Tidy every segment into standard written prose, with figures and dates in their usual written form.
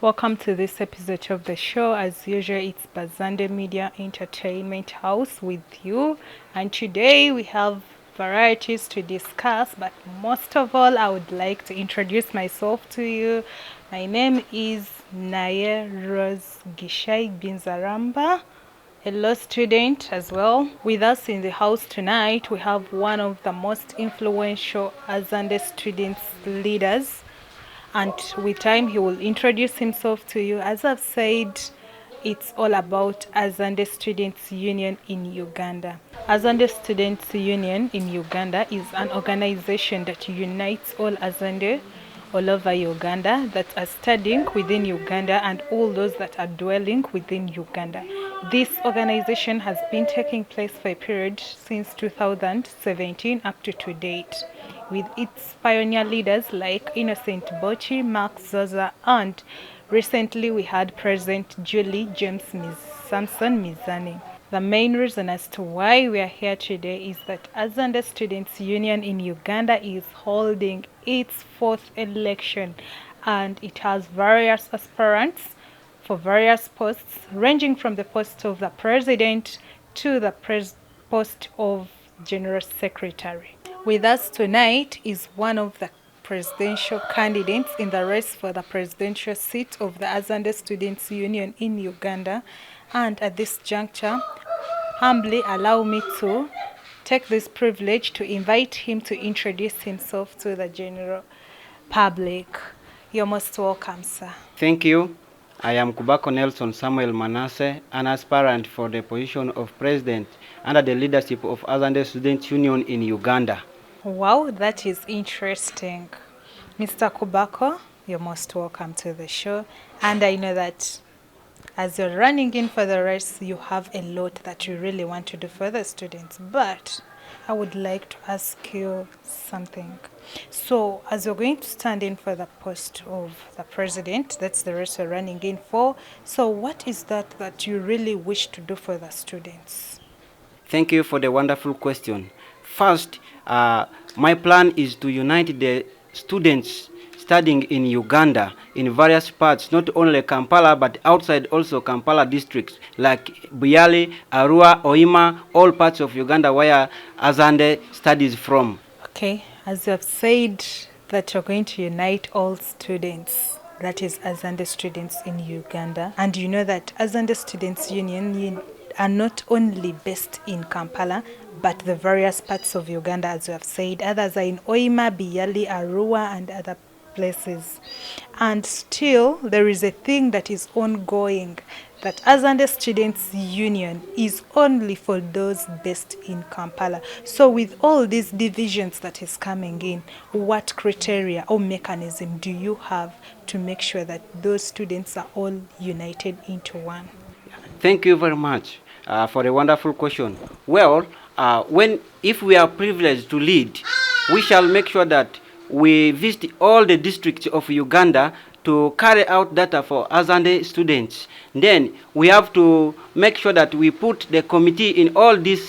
Welcome to this episode of the show. As usual, it's Bazande Media Entertainment House with you. And today we have varieties to discuss, but most of all, I would like to introduce myself to you. My name is Naye Rose Gishai Binzaramba, a law student as well. With us in the house tonight, we have one of the most influential Azande students leaders, and with time he will introduce himself to you. As I've said, it's all about Azande Students Union in Uganda. Azande Students Union in Uganda is an organization that unites all Azande all over Uganda that are studying within Uganda and all those that are dwelling within Uganda. This organization has been taking place for a period since 2017 up to date, with its pioneer leaders like Innocent Bochi, Mark Zoza, and recently we had President Julie James Samson Mizani. The main reason as to why we are here today is that Azande Students Union in Uganda is holding its fourth election, and it has various aspirants for various posts, ranging from the post of the president to the post of general secretary. With us tonight is one of the presidential candidates in the race for the presidential seat of the Azande Students Union in Uganda. And at this juncture, humbly allow me to take this privilege to invite him to introduce himself to the general public. You're most welcome, sir. Thank you. I am Kubako Nelson Samuel Manasseh, an aspirant for the position of president under the leadership of Azande Students Union in Uganda. Wow, that is interesting. Mr. Kubako, you're most welcome to the show. And I know that as you're running in for the race, you have a lot that you really want to do for the students. But I would like to ask you something. So, as you're going to stand in for the post of the president, that's the race you're running in for. So, what is that you really wish to do for the students? Thank you for the wonderful question. First, my plan is to unite the students studying in Uganda in various parts, not only Kampala, but outside also Kampala districts, like Buyali, Arua, Oima, all parts of Uganda where Azande studies from. Okay, as you have said that you're going to unite all students, that is Azande students in Uganda, and you know that Azande Students Union are not only based in Kampala, but the various parts of Uganda, as you have said. Others are in Oima, Biyali, Arua, and other places. And still, there is a thing that is ongoing, that Azande Students Union is only for those based in Kampala. So with all these divisions that is coming in, what criteria or mechanism do you have to make sure that those students are all united into one? Thank you very much for a wonderful question. Well, if we are privileged to lead, we shall make sure that we visit all the districts of Uganda to carry out data for Azande students. Then we have to make sure that we put the committee in all these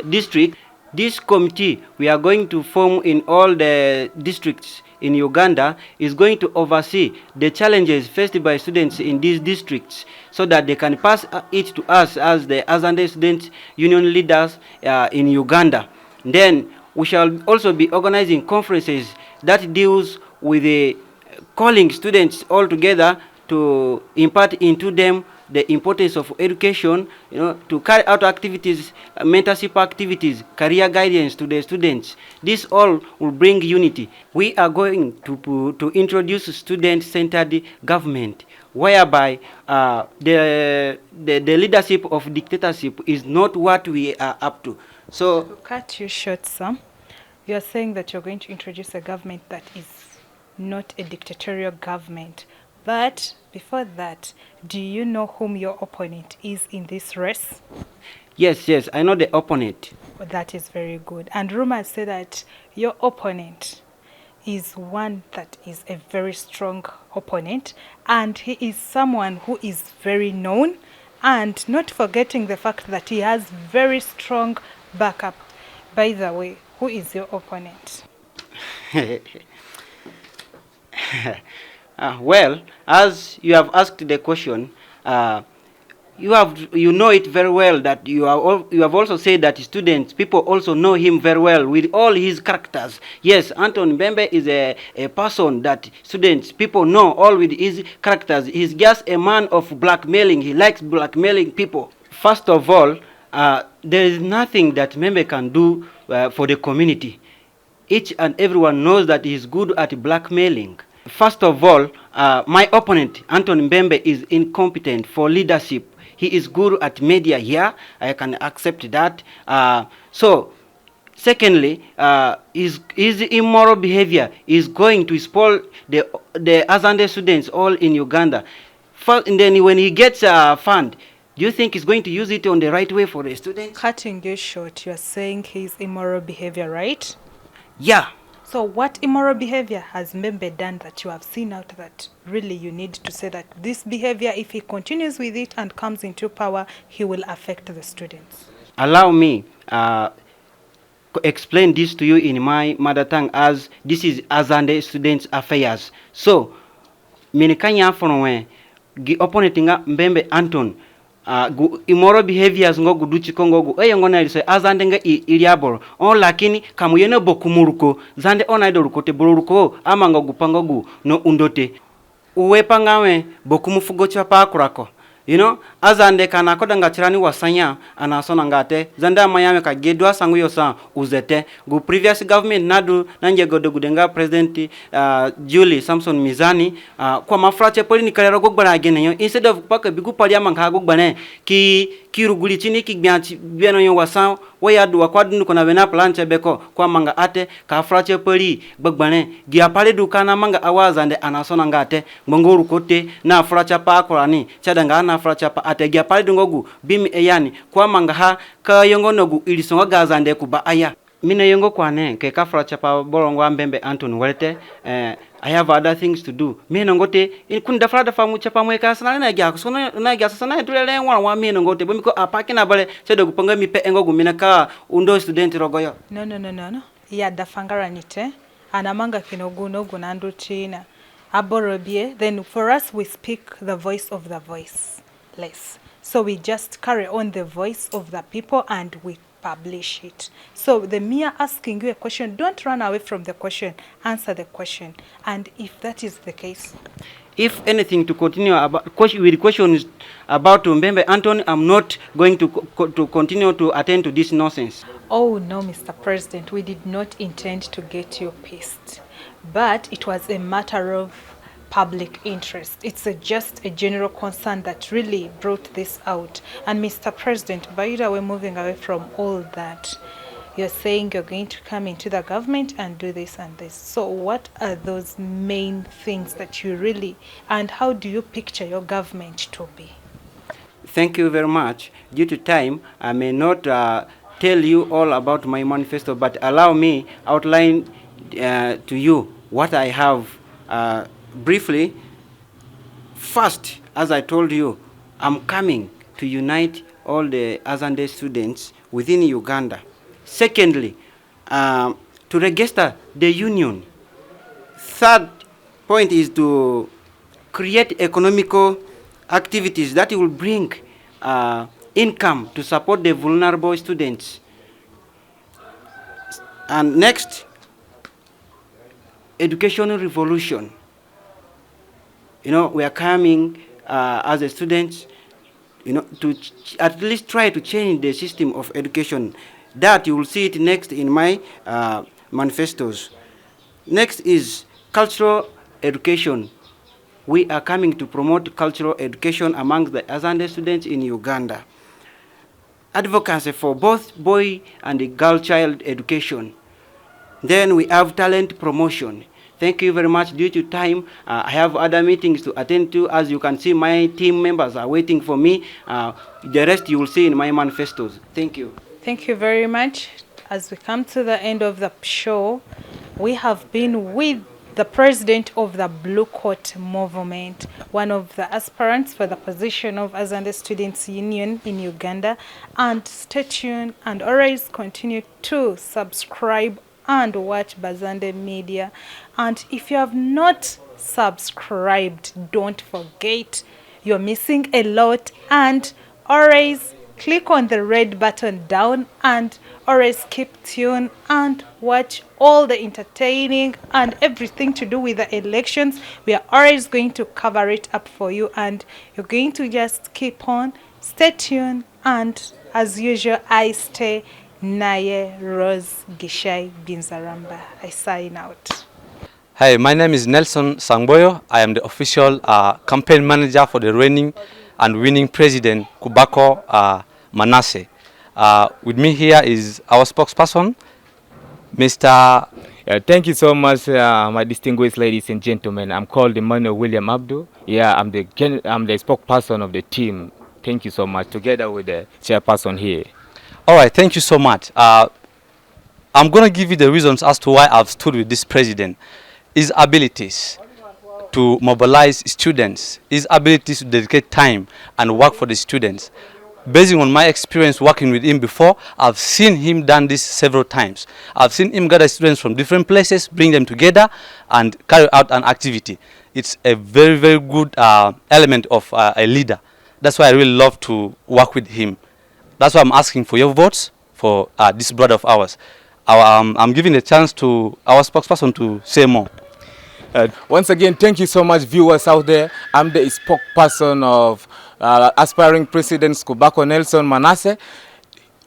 districts. This committee we are going to form in all the districts in Uganda is going to oversee the challenges faced by students in these districts so that they can pass it to us as the Azande Student Union leaders in Uganda. Then we shall also be organizing conferences that deals with the calling students all together to impart into them the importance of education, to carry out activities, mentorship activities, career guidance to the students. This all will bring unity. We are going to introduce student-centered government, whereby the leadership of dictatorship is not what we are up to. So, to cut you short, Sam, you're saying that you're going to introduce a government that is not a dictatorial government. But before that, do you know whom your opponent is in this race? Yes, I know the opponent. Well, that is very good. And rumors say that your opponent is one that is a very strong opponent, and he is someone who is very known, and not forgetting the fact that he has very strong backup. By the way, who is your opponent? Well, as you have asked the question, you know it very well that you have also said that students, people also know him very well with all his characters. Yes, Anton Mbembe is a person that students, people know all with his characters. He's just a man of blackmailing. He likes blackmailing people. First of all, there is nothing that Mbembe can do for the community. Each and everyone knows that he is good at blackmailing. First of all, my opponent, Anton Mbembe, is incompetent for leadership. He is good at media here. I can accept that. So, secondly, his immoral behavior is going to spoil the Azande students all in Uganda. First, and then when he gets a fund, do you think he's going to use it on the right way for the students? Cutting you short, you're saying his immoral behavior, right? Yeah. So what immoral behavior has Mbembe done that you have seen out that really you need to say that this behavior, if he continues with it and comes into power, he will affect the students? Allow me explain this to you in my mother tongue, as this is Azande students affairs. So, minikanya fonwe opponent nga Mbembe Anton immoral behaviors ngo guduchi kongo gu ngona ilise azande nga iliaboro on lakini kamuyene bokumuruko zande ona idoruko te boruko ama ngo gupango gu no undote uwepa ngawe bokumufugo chapa kurako. You know, azande kana koda ngachirani wasanya anasona ngate zanda mayame ka gedwa sangu yosa uzete gu previous government nadu nanje godo gudenga president Julie Samson Mizani kwa mafrache poli ni kalero gogbana agene yo instead of paka bigu pali amanga gogbane ki kiruguli chini ki biano yo wasan wayadu wakwadu kona bena planche beko kwa manga ate ka frache poli gogbane gia pale dukana manga awazande anasona ngate ngonguru kote na fracha pa akorani chadanga na fracha pa ate gia pale dungogu bimi eyani kwa manga ha ka yongo nogu ilisonga gazande kuba aya mine yongo kwane ke ka fracha pa bolongo Mbembe Anton walete I have other things to do. Mino ngote kunda frada famu chapa mweka sana na gya sona na gya sana tulele wa mino ngote bomiko apake na bale sedo kupanga mipe engogu minaka undo student rogoyo. No. Ya dafangara nite anamanga kinogu no gunando china aborobie. Then for us we speak the voice of the voiceless. So we just carry on the voice of the people and we publish it. So the mere asking you a question, don't run away from the question, answer the question. And if that is the case, if anything to continue about with questions about Mbembe Anton, I'm not going to continue to attend to this nonsense. Oh no, Mr. President, we did not intend to get you pissed, but it was a matter of public interest. It's just a general concern that really brought this out. And Mr. President, by the way, moving away from all that, you're saying you're going to come into the government and do this and this. So what are those main things that you really, and how do you picture your government to be? Thank you very much. Due to time, I may not tell you all about my manifesto, but allow me outline to you what I have briefly. First, as I told you, I'm coming to unite all the Azande students within Uganda. Secondly, to register the union. Third point is to create economical activities that will bring income to support the vulnerable students. And next, educational revolution. You know, we are coming as a student, you know, to at least try to change the system of education. That you will see it next in my manifestos. Next is cultural education. We are coming to promote cultural education among the Azande students in Uganda. Advocacy for both boy and girl child education. Then we have talent promotion. Thank you very much. Due to time, I have other meetings to attend to. As you can see, my team members are waiting for me. The rest you will see in my manifestos. Thank you. Thank you very much. As we come to the end of the show, we have been with the president of the Blue Coat Movement, one of the aspirants for the position of Azande Students Union in Uganda. And stay tuned and always continue to subscribe and watch Bazande Media. And if you have not subscribed. Don't forget, you're missing a lot, and always click on the red button down and always keep tuned and watch all the entertaining and everything to do with the elections. We are always going to cover it up for you, and you're going to just keep on, stay tuned, and as usual, I stay Naye Rose Gishai Binzaramba. I sign out. Hi, my name is Nelson Sangboyo. I am the official campaign manager for the reigning and winning president, Kubako Manasseh. With me here is our spokesperson, Mr. Thank you so much, my distinguished ladies and gentlemen. I'm called Emmanuel William Abdu. Yeah, I'm the spokesperson of the team. Thank you so much, together with the chairperson here. All right, thank you so much. I'm going to give you the reasons as to why I've stood with this president. His abilities to mobilize students, his abilities to dedicate time and work for the students. Based on my experience working with him before, I've seen him done this several times. I've seen him gather students from different places, bring them together and carry out an activity. It's a very, very good element of a leader. That's why I really love to work with him. That's why I'm asking for your votes for this brother of ours. I'm giving a chance to our spokesperson to say more. Once again, thank you so much, viewers out there. I'm the spokesperson of aspiring President Kubako Nelson Manasseh.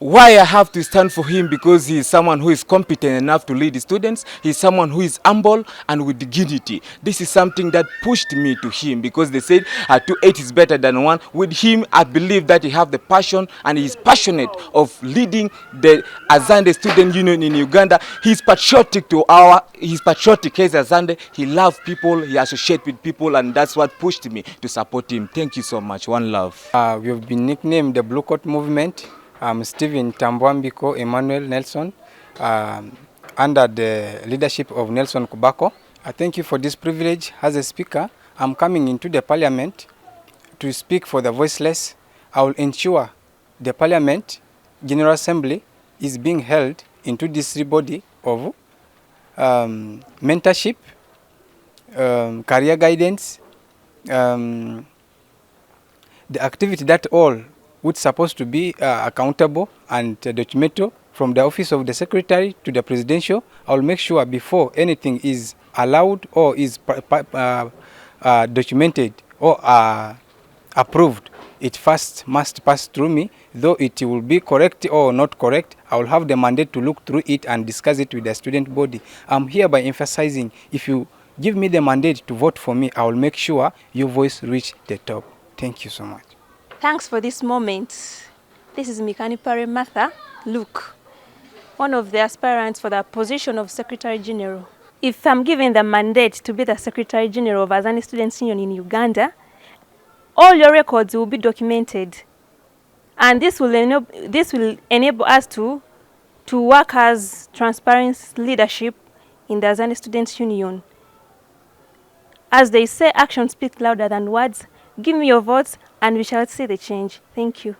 Why I have to stand for him? Because he is someone who is competent enough to lead the students. He is someone who is humble and with dignity. This is something that pushed me to him, because they said 2-8 is better than 1. With him, I believe that he have the passion and he is passionate of leading the Azande Student Union in Uganda. He's patriotic he's patriotic as Azande. He loves people, he associates with people, and that's what pushed me to support him. Thank you so much. One love. We've been nicknamed the Blue Coat Movement. I'm Stephen Tambwambiko Emmanuel Nelson, under the leadership of Nelson Kubako. I thank you for this privilege. As a speaker, I'm coming into the parliament to speak for the voiceless. I will ensure the parliament General Assembly is being held into this body of mentorship, career guidance, the activity that all which is supposed to be accountable and documented from the office of the secretary to the presidential. I will make sure before anything is allowed or is documented or approved, it first must pass through me. Though it will be correct or not correct, I will have the mandate to look through it and discuss it with the student body. I'm hereby emphasizing, if you give me the mandate to vote for me, I will make sure your voice reach the top. Thank you so much. Thanks for this moment. This is Mikanipare Martha Luke, one of the aspirants for the position of Secretary General. If I'm given the mandate to be the Secretary General of Azande Students Union in Uganda, all your records will be documented. And this will enable us to work as transparent leadership in the Azande Students Union. As they say, actions speak louder than words. Give me your votes and we shall see the change. Thank you.